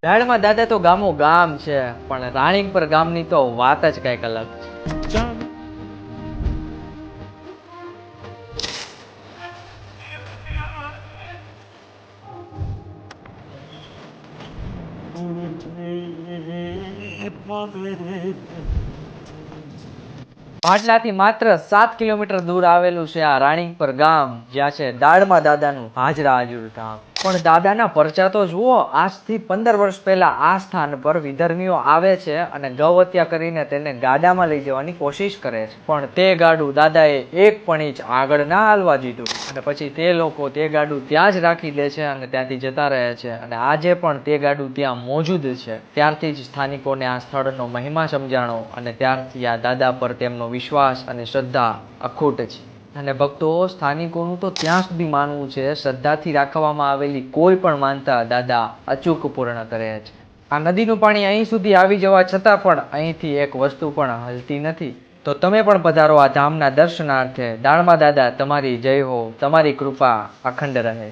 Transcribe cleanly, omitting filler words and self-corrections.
દાડમાં દાદા તો ગામો ગામ છે, પણ રાણીપર ગામની તો વાત જ કંઈક અલગ છે. પાટલાથી માત્ર 7 કિલોમીટર દૂર આવેલું છે આ રાણીપર ગામ, જ્યાં છે દાડમાં દાદાનું હાજરાજુર ધામ. પણ દાદાના પરચા તો જુઓ. આજથી 15 વર્ષ પહેલા આ સ્થાન પર વિધર્મીઓ આવે છે અને ગૌ હત્યા કરીને તેને ગાડામાં લઈ જવાની કોશિશ કરે છે, પણ તે ગાડું દાદાએ એક પણ ઇંચ આગળ ના હાલવા દીધું અને પછી તે લોકો તે ગાડું ત્યાં જ રાખી દે છે અને ત્યાંથી જતા રહે છે. અને આજે પણ તે ગાડું ત્યાં મોજૂદ છે. ત્યારથી જ સ્થાનિકોને આ સ્થળનો મહિમા સમજાણો અને ત્યારથી આ દાદા પર તેમનો વિશ્વાસ અને શ્રદ્ધા અખૂટ છે. અને ભક્તો, સ્થાનિકોનું તો ત્યાં સુધી માનવું છે, શ્રદ્ધાથી રાખવામાં આવેલી કોઈ પણ માનતા દાદા અચૂક પૂર્ણ કરે છે. આ નદીનું પાણી અહીં સુધી આવી જવા છતાં પણ અહીંથી એક વસ્તુ પણ હલતી નથી. તો તમે પણ પધારો આ ધામના દર્શનાર્થે. દાડમાં દાદા તમારી જય હો, તમારી કૃપા અખંડ રહે.